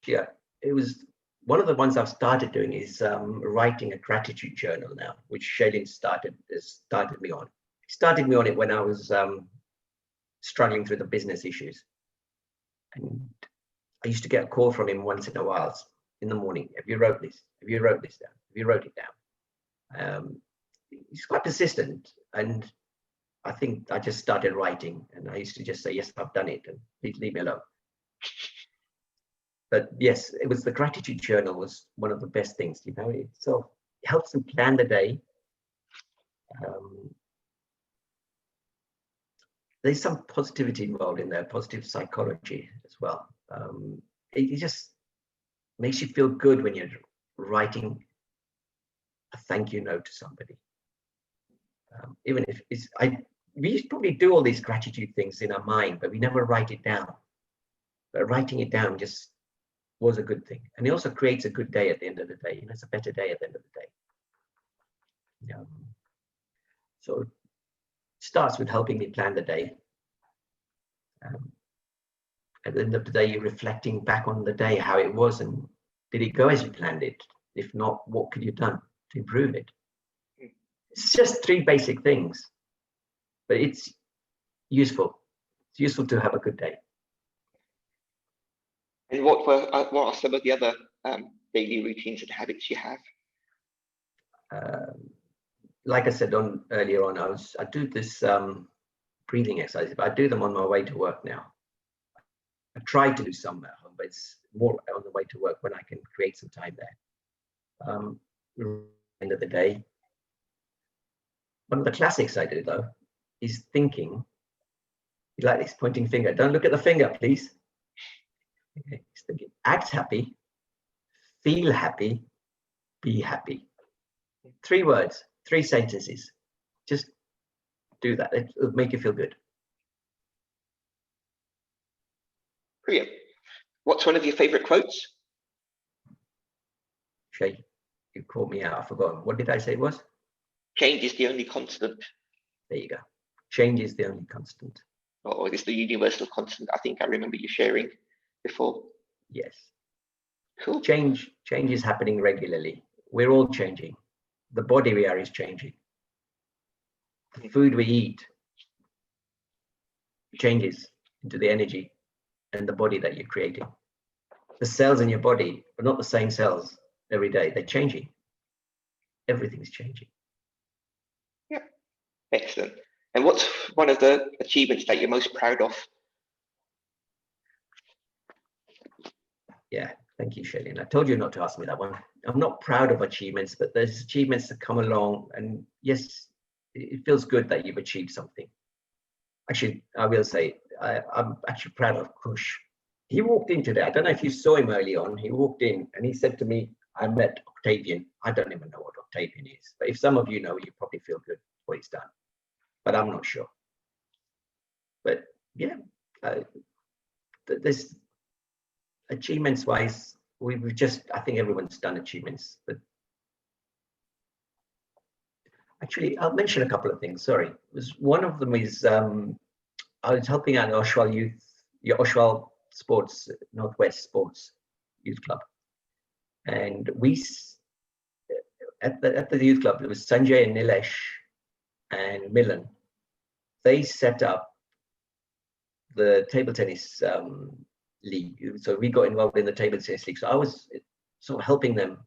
Yeah, it was one of the ones I've started doing is writing a gratitude journal now, which Shailin started me on. He started me on it when I was struggling through the business issues, and I used to get a call from him once in a while in the morning. Have you wrote this? Have you wrote this down? Have you wrote it down? He's quite persistent, and I think I just started writing, and I used to just say, yes, I've done it, and please leave me alone. But yes, it was the gratitude journal was one of the best things, you know. It helps them plan the day. There's some positivity involved in there, positive psychology as well. It just makes you feel good when you're writing a thank you note to somebody. Even if we probably do all these gratitude things in our mind, but we never write it down. But writing it down just was a good thing, and it also creates a good day at the end of the day. You know, it's a better day at the end of the day. Yeah. So it starts with helping me plan the day. At the end of the day, you're reflecting back on the day, how it was, and did it go as you planned it? If not, what could you have done to improve it? It's just 3 basic things, but it's useful. It's useful to have a good day. And what are some of the other daily routines and habits you have? Like I said earlier on, I do this breathing exercise, but I do them on my way to work now. I try to do some at home, but it's more on the way to work when I can create some time there. End of the day, one of the classics I do though is thinking. You like this pointing finger? Don't look at the finger, please. Okay, just thinking. Act happy, feel happy, be happy. 3 words, 3 sentences. Just do that. It'll make you feel good. Brilliant. What's one of your favorite quotes? Shay, you caught me out. I forgot. What did I say it was? Change is the only constant, There you go. Change is the only constant. or it's the universal constant. I think I remember you sharing before. Yes. Cool. Change is happening regularly. We're all changing. The body we are is changing. The food we eat changes into the energy and the body that you're creating. The cells in your body are not the same cells every day. They're changing. Everything's changing. Yeah, excellent. And what's one of the achievements that you're most proud of? Yeah, thank you, Shailene. I told you not to ask me that one. I'm not proud of achievements, but there's achievements that come along, and yes, it feels good that you've achieved something. Actually, I will say, I'm actually proud of Kush. He walked in today. I don't know if you saw him early on. He walked in and he said to me, I met Octavian. I don't even know what Octavian is, but if some of you know, you probably feel good what he's done, but I'm not sure. But yeah, there's achievements wise, we've just, I think everyone's done achievements, but actually, I'll mention a couple of things. Sorry, one of them is I was helping out Oshwal Oshwal Sports, Northwest Sports Youth Club, and we at the youth club there was Sanjay and Nilesh and Milan. They set up the table tennis league, so we got involved in the table tennis league. So I was sort of helping them,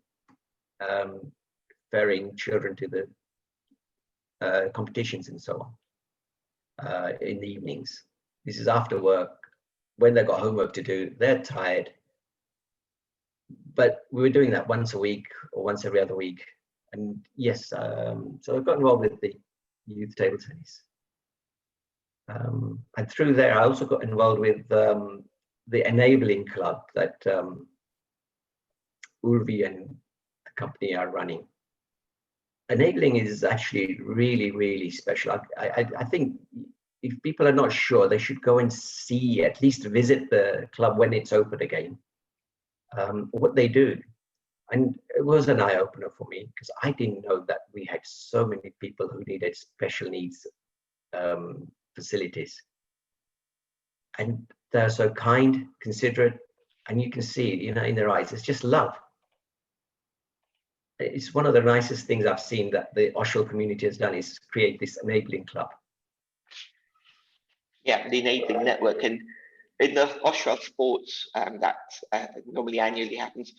ferrying children to the competitions and so on in the evenings. This is after work when they've got homework to do. They're tired, but we were doing that once a week or once every other week. And yes, so I got involved with the youth table tennis. And through there, I also got involved with the enabling club that Urvi and the company are running. Enabling is actually really, really special. I think if people are not sure, they should go and see, at least visit the club when it's open again, what they do. And it was an eye-opener for me because I didn't know that we had so many people who needed special needs facilities. And they're so kind, considerate, and you can see it, in their eyes. It's just love. It's one of the nicest things I've seen that the Oshwal community has done is create this enabling club. Yeah, the enabling network. And in the Oshwal Sports that normally annually happens,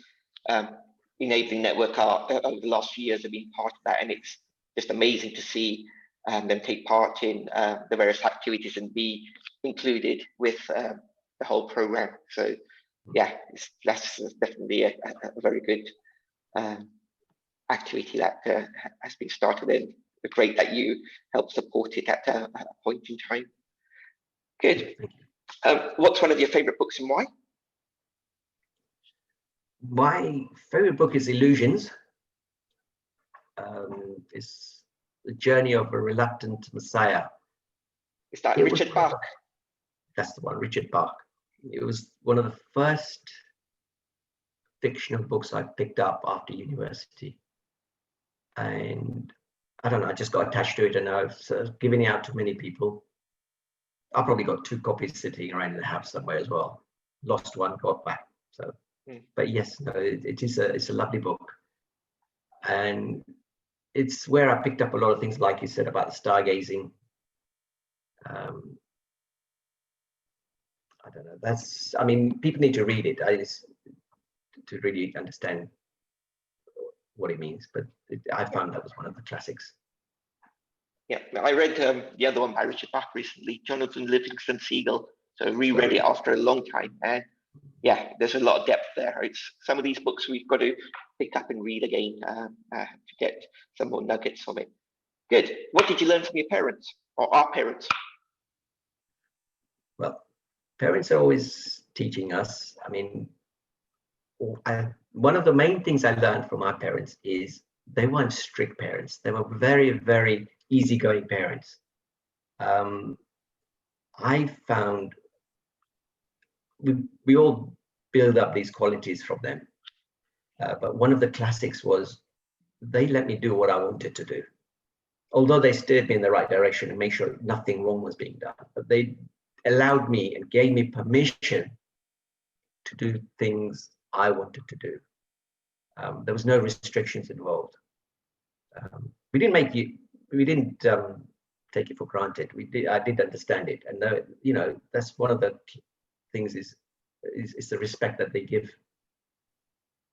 enabling network over the last few years have been part of that, and it's just amazing to see them take part in the various activities and be included with the whole program. So yeah, that's definitely a very good activity that has been started, and great that you helped support it at a point in time. Good. What's one of your favorite books and why? My favorite book is Illusions. It's the journey of a reluctant Messiah. Is that Richard Bach? That's the one, Richard Bach. It was one of the first fictional books I picked up after university. And I don't know, I just got attached to it, and I've sort of given it out to many people. I probably got 2 copies sitting around in the house somewhere as well. Lost one, got back. So, but yes, no, it's a lovely book, and it's where I picked up a lot of things, like you said, about the stargazing. I don't know. People need to read it to really understand what it means. But I found that was one of the classics. Yeah, I read the other one by Richard Bach recently, Jonathan Livingston Seagull. So I reread it after a long time, and yeah, there's a lot of depth there. It's some of these books we've got to pick up and read again to get some more nuggets from it. Good. What did you learn from your parents or our parents? Well, parents are always teaching us. One of the main things I learned from my parents is they weren't strict parents. They were very, very easygoing parents. I found we all build up these qualities from them. But one of the classics was they let me do what I wanted to do. Although they steered me in the right direction and made sure nothing wrong was being done, but they allowed me and gave me permission to do things I wanted to do. There was no restrictions involved. We didn't take it for granted. I did understand it, and that's one of the things is the respect that they give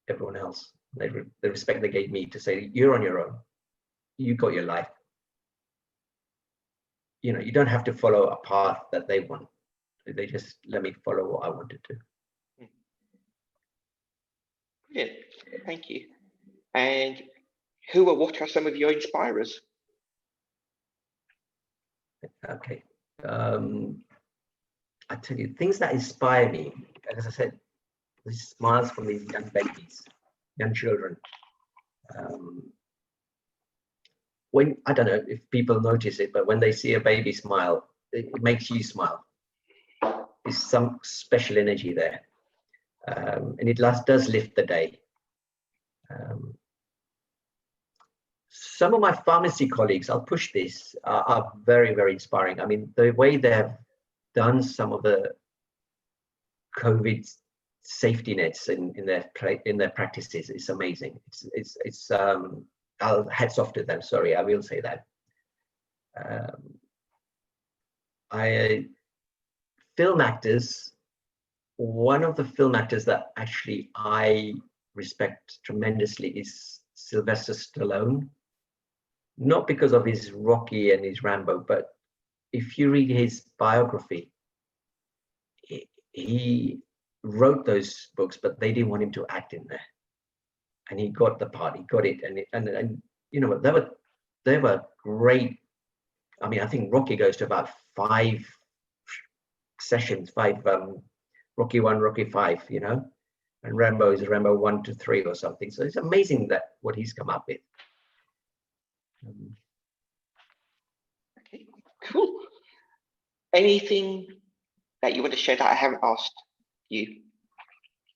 everyone else. The respect they gave me to say, you're on your own. You got your life. You don't have to follow a path that they want. They just let me follow what I wanted to. Brilliant. Thank you. And who or what are some of your inspirers? Okay. I tell you, things that inspire me, as I said, these smiles from these young babies, young children. When, I don't know if people notice it, but when they see a baby smile, it makes you smile. There's some special energy there. And it does lift the day. Some of my pharmacy colleagues, I'll push this, are very, very inspiring. I mean, the way they have done some of the COVID safety nets in their practices is amazing. It's hats off to them. Sorry, I will say that. Film actors. One of the film actors that actually I respect tremendously is Sylvester Stallone. Not because of his Rocky and his Rambo, but if you read his biography, he wrote those books, but they didn't want him to act in there, and he got the part. He got it, and you know, they were great. I mean, I think Rocky goes to about 5 sessions, 5 Rocky 1, Rocky 5, you know, and Rambo is Rambo 1 to 3 or something. So it's amazing that what he's come up with. Okay, cool. Anything that you want to share that I haven't asked you?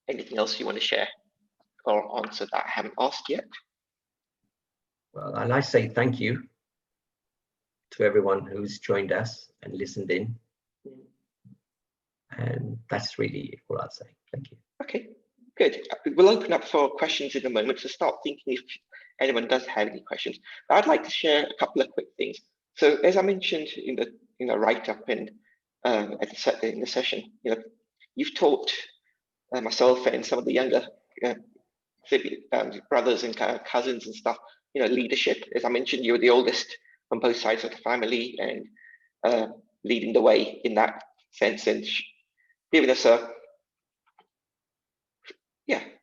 Anything else you want to share or answer that I haven't asked yet? Well, I'd like to say thank you to everyone who's joined us and listened in. And that's really all I'll say. Thank you. Okay, good. We'll open up for questions in a moment, so start thinking if anyone does have any questions. But I'd like to share a couple of quick things. So as I mentioned in the write-up and in the session, you've taught myself and some of the younger brothers and cousins and stuff, leadership. As I mentioned, you're the oldest on both sides of the family, and leading the way in that sense and giving us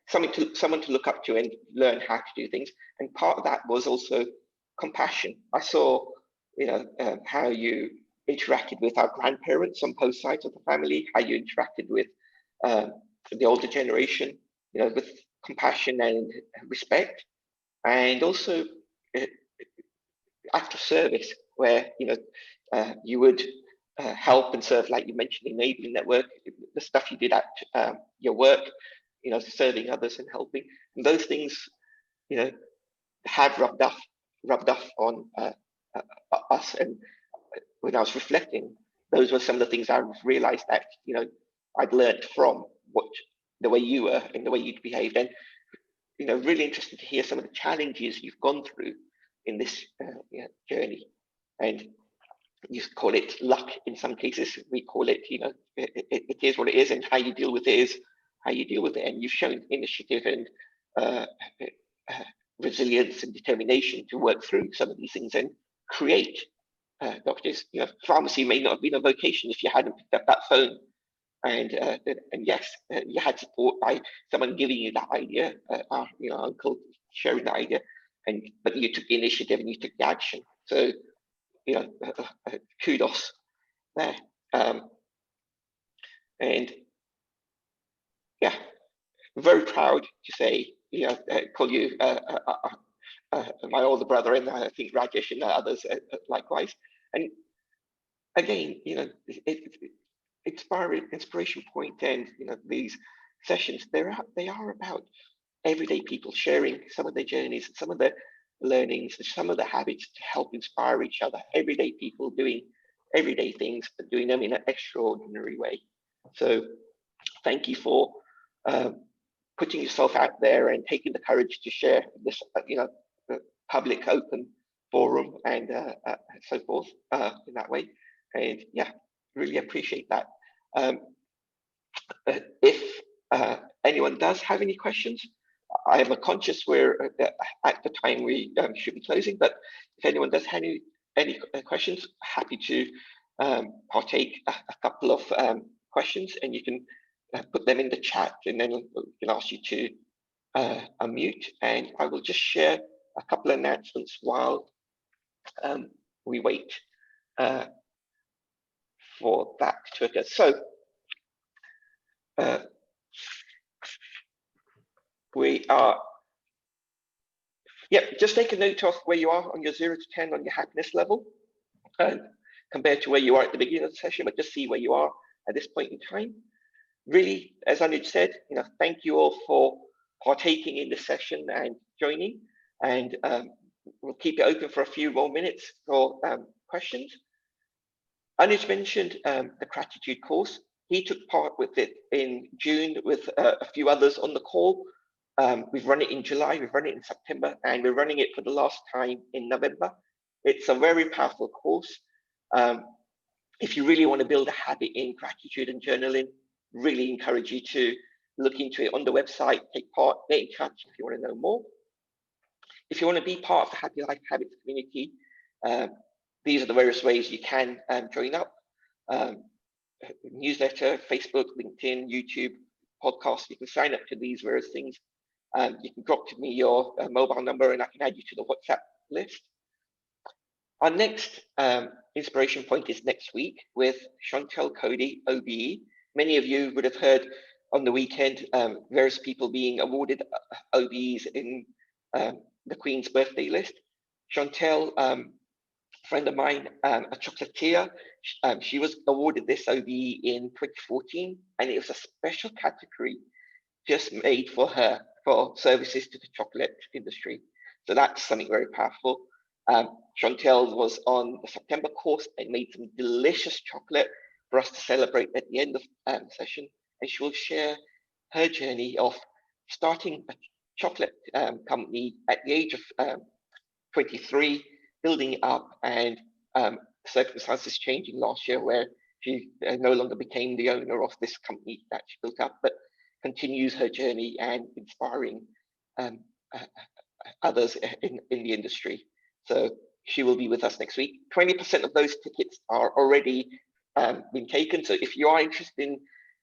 someone to look up to and learn how to do things. And part of that was also compassion. I saw, how you interacted with our grandparents on both sides of the family, how you interacted with the older generation, with compassion and respect, and also act of service, where you would help and serve, like you mentioned, enabling network, the stuff you did at your work, serving others and helping, and those things, have rubbed off on us. And when I was reflecting, those were some of the things I realized that I'd learned from the way you were and the way you'd behaved. And really interested to hear some of the challenges you've gone through in this journey. And you call it luck in some cases. We call it, it is what it is, and how you deal with it is how you deal with it. And you've shown initiative and resilience and determination to work through some of these things and create doctors. Pharmacy may not have been a vocation if you hadn't picked up that phone. And yes, you had support by someone giving you that idea, our uncle sharing the idea, but you took the initiative and you took the action. So kudos there. And yeah, very proud to say, call you my older brother, and I think Rajesh and others likewise. And again, inspiration point, and these sessions, they are about everyday people sharing some of their journeys, some of their learnings, some of the habits to help inspire each other. Everyday people doing everyday things, but doing them in an extraordinary way. So thank you for putting yourself out there and taking the courage to share this, public open forum and so forth in that way. And yeah, really appreciate that. If anyone does have any questions, I am conscious we're at the time we should be closing, but if anyone does have any questions, happy to partake a couple of questions, and you can put them in the chat, and then we can ask you to unmute, and I will just share a couple of announcements while we wait for that to occur. So we are, just take a note of where you are on your 0 to 10 on your happiness level, compared to where you are at the beginning of the session, but just see where you are at this point in time. Really, as Anuj said, thank you all for partaking in this session and joining, and we'll keep it open for a few more minutes for questions. Anuj mentioned the gratitude course. He took part with it in June with a few others on the call. We've run it in July, we've run it in September, and we're running it for the last time in November. It's a very powerful course. If you really want to build a habit in gratitude and journaling, really encourage you to look into it on the website, take part, get in touch if you want to know more. If you want to be part of the Happy Life Habits community, these are the various ways you can join up. Newsletter, Facebook, LinkedIn, YouTube, podcast. You can sign up to these various things. You can drop to me your mobile number and I can add you to the WhatsApp list. Our next inspiration point is next week with Chantel Cody, OBE. Many of you would have heard on the weekend various people being awarded OBEs in the Queen's birthday list. Chantel, friend of mine, a chocolatier, she was awarded this OBE in 2014, and it was a special category just made for her for services to the chocolate industry. So that's something very powerful. Chantel was on the September course and made some delicious chocolate for us to celebrate at the end of the session, and she will share her journey of starting a chocolate company at the age of 23, building up, and circumstances changing last year where she no longer became the owner of this company that she built up, but continues her journey and inspiring others in the industry. So she will be with us next week. 20% of those tickets are already been taken. So if you are interested in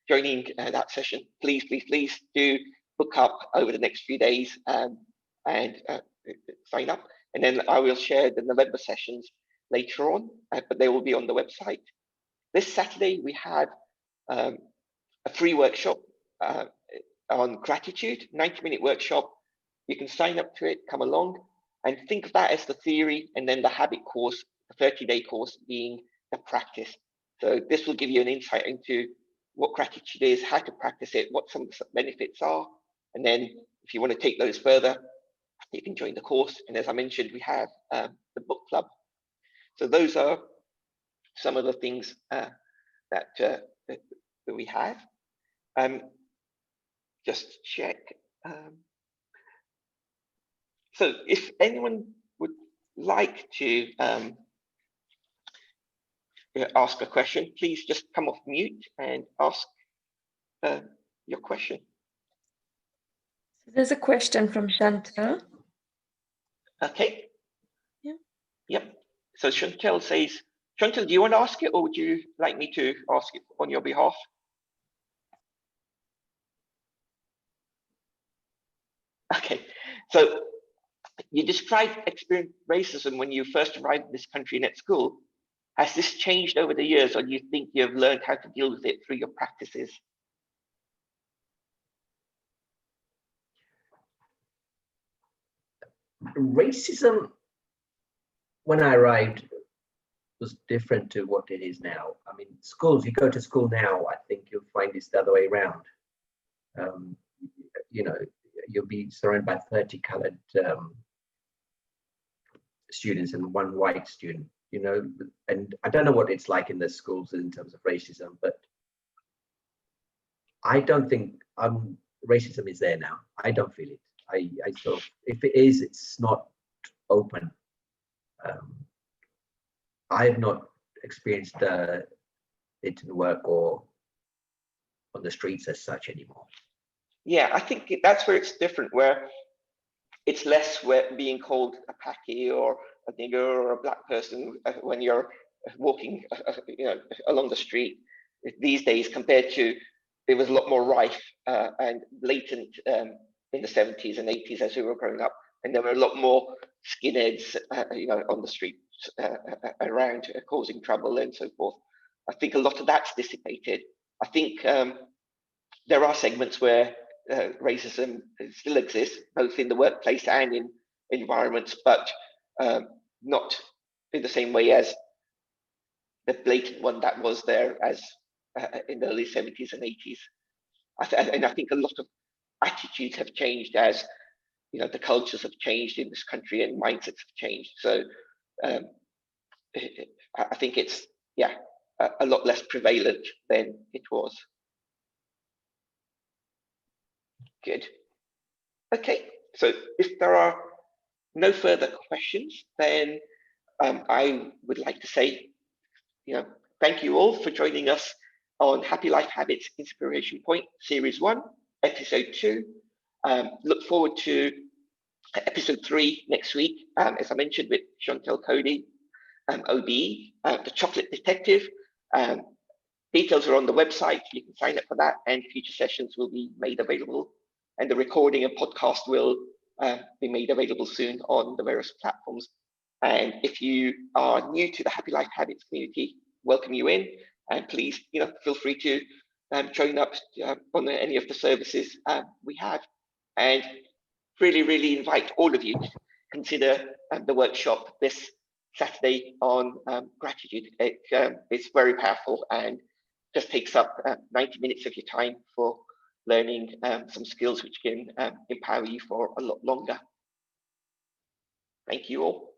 joining that session, please do book up over the next few days and sign up. And then I will share the November sessions later on, but they will be on the website. This Saturday, we have a free workshop on gratitude, 90-minute workshop. You can sign up to it, come along, and think of that as the theory, and then the habit course, the 30-day course, being the practice. So this will give you an insight into what gratitude is, how to practice it, what some of the benefits are, and then if you want to take those further, you can join the course. And as I mentioned, we have the book club. So those are some of the things that we have. Just check. So if anyone would like to ask a question, please just come off mute and ask your question. There's a question from Chantel. Okay. Yeah. Yep. So Chantel says, Chantel, do you want to ask it, or would you like me to ask it on your behalf? Okay. So you described experiencing racism when you first arrived in this country and at school. Has this changed over the years, or do you think you have learned how to deal with it through your practices? Racism, when I arrived, was different to what it is now. I mean, schools, you go to school now, I think you'll find it's the other way around. you know, you'll be surrounded by 30 colored students and one white student, you know, and I don't know what it's like in the schools in terms of racism, but I don't think racism is there now. I don't feel it. I sort of, if it is, it's not open. I have not experienced it in work or on the streets as such anymore. Yeah, I think that's where it's different, where it's less where being called a Paki or a nigger or a black person when you're walking, you know, along the street these days, compared to it was a lot more rife and blatant in the 70s and 80s as we were growing up, and there were a lot more skinheads, you know, on the streets around causing trouble and so forth. I think a lot of that's dissipated. I think there are segments where racism still exists, both in the workplace and in environments, but not in the same way as the blatant one that was there as in the early 70s and 80s. And I think a lot of attitudes have changed as, you know, the cultures have changed in this country and mindsets have changed. So I think it's, yeah, a lot less prevalent than it was. Good. Okay, so if there are no further questions, then I would like to say, you know, thank you all for joining us on Happy Life Habits Inspiration Point Series 1, Episode 2. Look forward to Episode 3 next week, as I mentioned, with Chantel Cody, OBE, the Chocolate Detective. Details are on the website. You can sign up for that, and future sessions will be made available. And the recording and podcast will be made available soon on the various platforms. And if you are new to the Happy Life Habits community, welcome you in, and please, you know, feel free to join up on any of the services we have. And really invite all of you to consider the workshop this Saturday on gratitude. It's very powerful and just takes up 90 minutes of your time for learning some skills which can empower you for a lot longer. Thank you all.